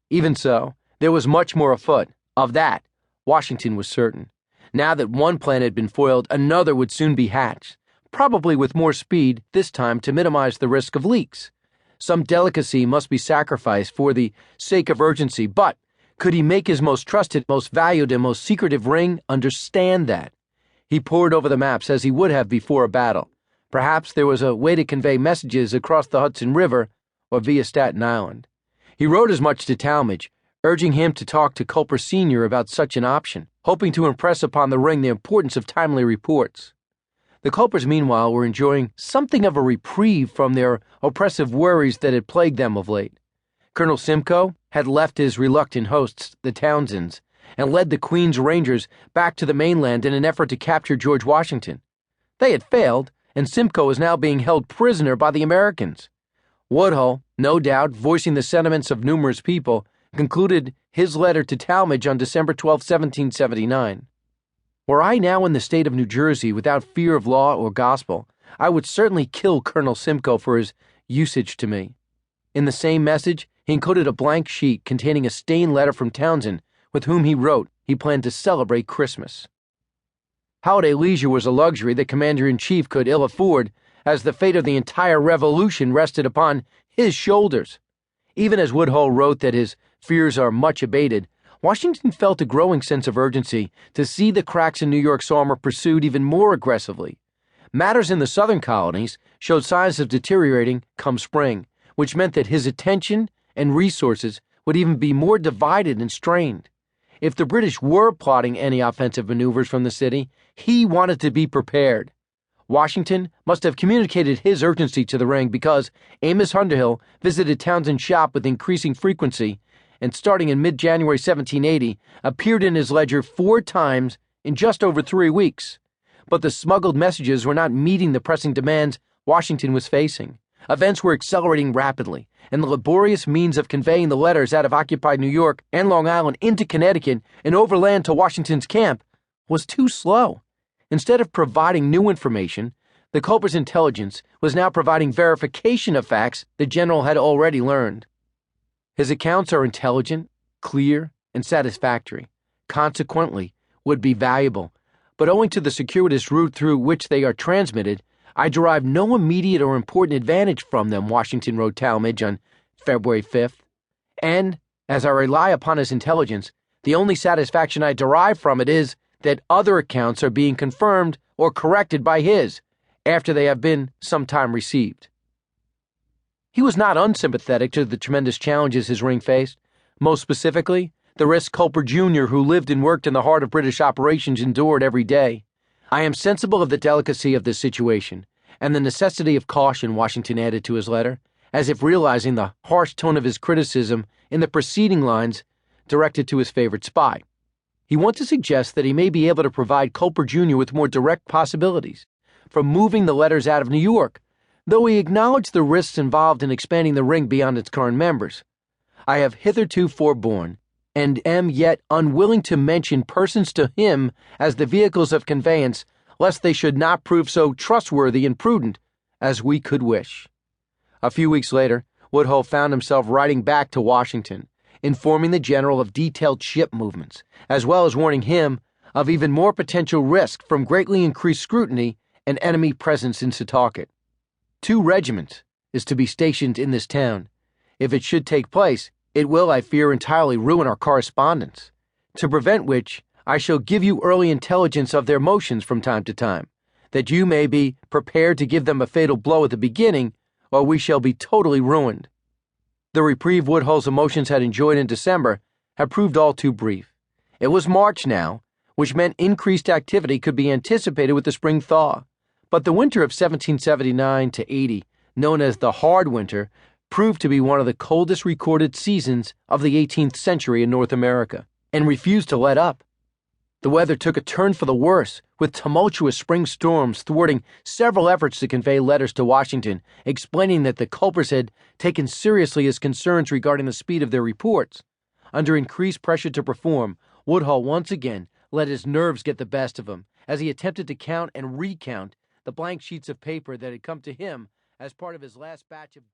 Even so, there was much more afoot. Of that, Washington was certain. Now that one plan had been foiled, another would soon be hatched, probably with more speed, this time to minimize the risk of leaks. Some delicacy must be sacrificed for the sake of urgency, but could he make his most trusted, most valued, and most secretive ring understand that? He pored over the maps as he would have before a battle. Perhaps there was a way to convey messages across the Hudson River or via Staten Island. He wrote as much to Talmadge, urging him to talk to Culper Sr. about such an option, hoping to impress upon the ring the importance of timely reports. The Culpers, meanwhile, were enjoying something of a reprieve from their oppressive worries that had plagued them of late. Colonel Simcoe had left his reluctant hosts, the Townsends, and led the Queen's Rangers back to the mainland in an effort to capture George Washington. They had failed, and Simcoe was now being held prisoner by the Americans. Woodhull, no doubt voicing the sentiments of numerous people, concluded his letter to Talmadge on December 12, 1779. Were I now in the state of New Jersey without fear of law or gospel, I would certainly kill Colonel Simcoe for his usage to me. In the same message, he included a blank sheet containing a stained letter from Townsend, with whom he wrote he planned to celebrate Christmas. Holiday leisure was a luxury the commander-in-chief could ill afford, as the fate of the entire revolution rested upon his shoulders. Even as Woodhull wrote that his fears are much abated, Washington felt a growing sense of urgency to see the cracks in New York's armor pursued even more aggressively. Matters in the southern colonies showed signs of deteriorating come spring, which meant that his attention and resources would even be more divided and strained. If the British were plotting any offensive maneuvers from the city, he wanted to be prepared. Washington must have communicated his urgency to the ring because Amos Underhill visited Townsend's shop with increasing frequency and, starting in mid-January 1780, appeared in his ledger 4 times in just over 3 weeks. But the smuggled messages were not meeting the pressing demands Washington was facing. Events were accelerating rapidly, and the laborious means of conveying the letters out of occupied New York and Long Island into Connecticut and overland to Washington's camp was too slow. Instead of providing new information, the Culper's intelligence was now providing verification of facts the general had already learned. His accounts are intelligent, clear, and satisfactory, consequently would be valuable, but owing to the circuitous route through which they are transmitted, I derive no immediate or important advantage from them, Washington wrote Talmadge on February 5th. And, as I rely upon his intelligence, the only satisfaction I derive from it is that other accounts are being confirmed or corrected by his, after they have been some time received. He was not unsympathetic to the tremendous challenges his ring faced, most specifically, the risk Culper Jr., who lived and worked in the heart of British operations, endured every day. I am sensible of the delicacy of this situation, and the necessity of caution, Washington added to his letter, as if realizing the harsh tone of his criticism in the preceding lines directed to his favorite spy. He wants to suggest that he may be able to provide Culper Jr. with more direct possibilities for moving the letters out of New York, though he acknowledged the risks involved in expanding the ring beyond its current members. I have hitherto forborne, and am yet unwilling to mention persons to him as the vehicles of conveyance, lest they should not prove so trustworthy and prudent as we could wish. A few weeks later, Woodhull found himself writing back to Washington, informing the general of detailed ship movements, as well as warning him of even more potential risk from greatly increased scrutiny and enemy presence in Setauket. 2 regiments is to be stationed in this town. If it should take place, it will, I fear, entirely ruin our correspondence, to prevent which I shall give you early intelligence of their motions from time to time, that you may be prepared to give them a fatal blow at the beginning, or we shall be totally ruined. The reprieve Woodhull's emotions had enjoyed in December had proved all too brief. It was March now, which meant increased activity could be anticipated with the spring thaw. But the winter of 1779 to 80, known as the Hard Winter, proved to be one of the coldest recorded seasons of the 18th century in North America, and refused to let up. The weather took a turn for the worse, with tumultuous spring storms thwarting several efforts to convey letters to Washington, explaining that the Culpers had taken seriously his concerns regarding the speed of their reports. Under increased pressure to perform, Woodhull once again let his nerves get the best of him, as he attempted to count and recount the blank sheets of paper that had come to him as part of his last batch of goods.